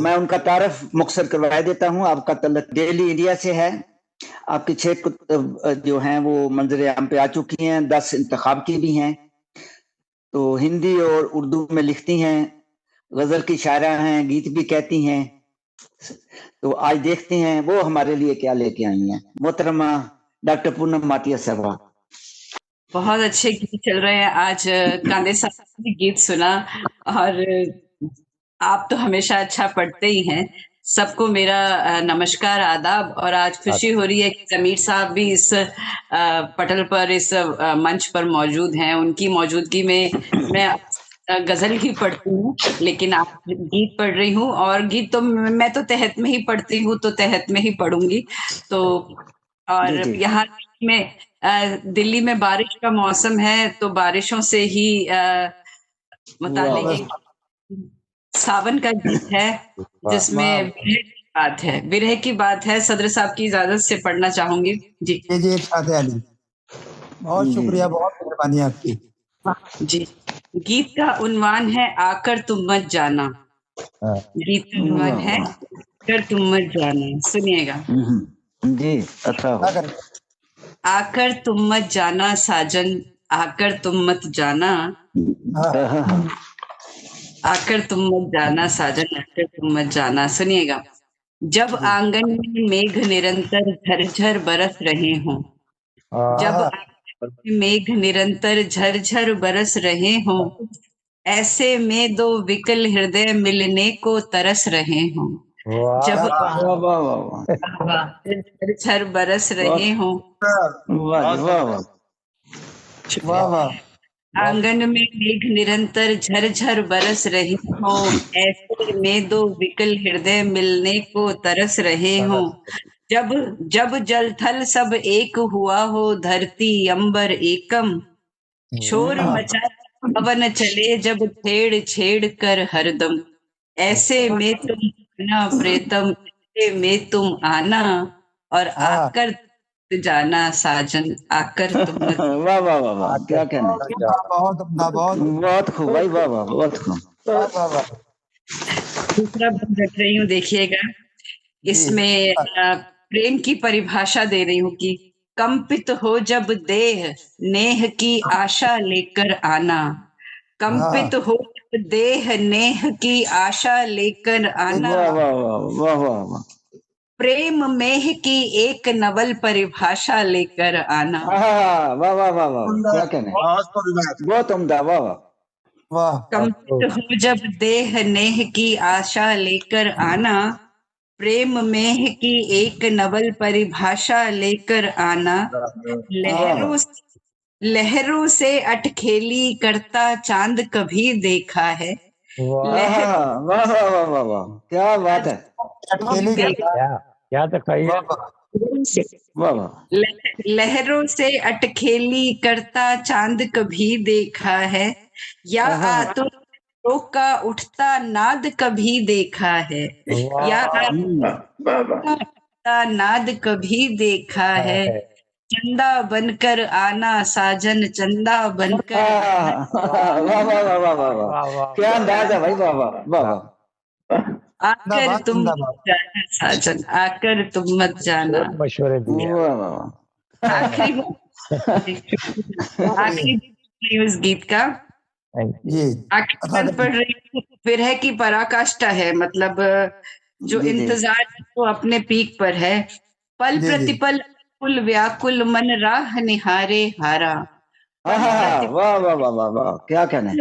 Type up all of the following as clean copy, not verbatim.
मैं उनका तारफ मुख्तसर करवा देता हूँ। आपका तल्लुक डेली इंडिया से है। आपकी 6 कुतुब जो हैं वो मंजर आम पे आ चुकी हैं, 10 इंतखाब की भी हैं। तो हिंदी और उर्दू में लिखती हैं, गजल की शायरा हैं, गीत भी कहती हैं। तो आज देखते हैं वो हमारे लिए क्या लेके आई हैं। मोहतरमा डॉक्टर पूनम माटिया साहबा। बहुत अच्छे गीत चल रहे हैं आज। कांदे साहब ने गीत सुना और आप तो हमेशा अच्छा पढ़ते ही हैं। सबको मेरा नमस्कार, आदाब। और आज खुशी हो रही है कि जमीर साहब भी इस पटल पर, इस मंच पर मौजूद हैं। उनकी मौजूदगी में मैं गजल ही पढ़ती हूँ, लेकिन आप गीत पढ़ रही हूँ। और गीत तो मैं तो तहत में ही पढ़ती हूँ, तो तहत में ही पढ़ूंगी। तो और यहाँ में दिल्ली में बारिश का मौसम है, तो बारिशों से ही मुतालिक सावन का गीत है, जिसमें विरह की बात है। सदर साहब की इजाजत से पढ़ना चाहूंगी। जी जी, अली, बहुत शुक्रिया, बहुत मेहरबानी आपकी। जी। गीत का उन्वान है आकर तुम मत जाना। गीत का उन्वान है आकर तुम मत जाना, सुनिएगा जी। अच्छा, आकर तुम मत जाना साजन, आकर तुम मत जाना, आकर तुम मत जाना साजन, आकर तुम मत जाना। सुनिएगा। जब आंगन में मेघ निरंतर झरझर बरस रहे हों, जब आंगन में मेघ निरंतर झरझर बरस रहे हों, ऐसे में दो विकल हृदय मिलने को तरस रहे हों। जब झरझर बरस रहे हों, आंगन में मेघ निरंतर झरझर बरस रही हो, ऐसे में दो विकल हृदय मिलने को तरस रहे हो। जब जब जल थल सब एक हुआ हो, धरती अंबर एकम, शोर मचा पवन चले जब छेड़ छेड़ कर हरदम, ऐसे में तुम आना प्रीतम, ऐसे में तुम आना और आकर जाना साजन, आकर तुम मत। वाह वाह वाह वाह, क्या कहना। बहुत खूब भाई, वाह वाह, बहुत खूब। दूसरा बंद रख रही हूँ, देखिएगा। इसमें प्रेम की परिभाषा दे रही हूँ कि कंपित हो जब देह, नेह की आशा लेकर आना। कंपित हो जब देह, नेह की आशा लेकर आना। वाह वाह वाह वाह वाह। प्रेम मेह की एक नवल परिभाषा लेकर आना। वाह वाह वाह वाह, क्या कहने, बहुत उम्दा, वाह वाह। कंपित हो जब देह, नेह की आशा लेकर आना, प्रेम मेह की एक नवल परिभाषा लेकर आना। लहरों से अटखेली करता चांद कभी देखा है। वाह वाह वाह वाह वाह, क्या बात है। क्या तो कही। लहरों से अटखेली करता चांद कभी देखा है, या आतों का उठता नाद कभी देखा है, या उठता नाद कभी देखा है। चंदा बनकर आना साजन, चंदा बनकर। वाह वाह वाह वाह वाह, क्या अंदाज है भाई, वाह वाह वाह। आकर तुम मत जाना साजन, आकर तुम मत जाना। मशवरे दिए। आखिरी उस गीत का आखिर पढ़ रही हूँ। विरह की पराकाष्ठा है, मतलब जो इंतजार वो अपने पीक पर है। पल प्रतिपल कुल व्याकुल मन राह निहारे हारा। वाह वाह वाह वाह वाह, क्या कहने।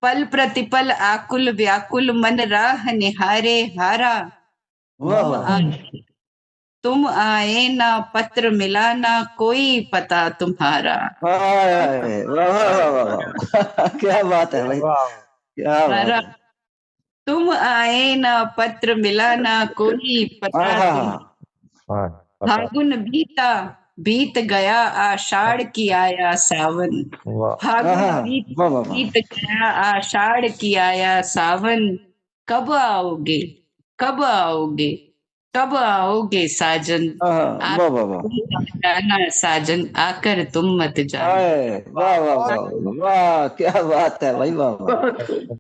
पल प्रतिपल आकुल व्याकुल मन राह निहारे हारा। तुम आए ना पत्र मिला ना कोई पता तुम्हारा। क्या बात है भाई, क्या बात है। तुम आए ना पत्र मिला ना कोई पता। फागुन बीता बीत गया आषाढ़ की आया सावन। फागुन बीत गया आषाढ़ की आया सावन। कब आओगे, कब आओगे, कब आओगे साजन, जाना साजन, आकर तुम मत जाना। वाह वाह वाह, क्या बात है भाई, वाह वाह।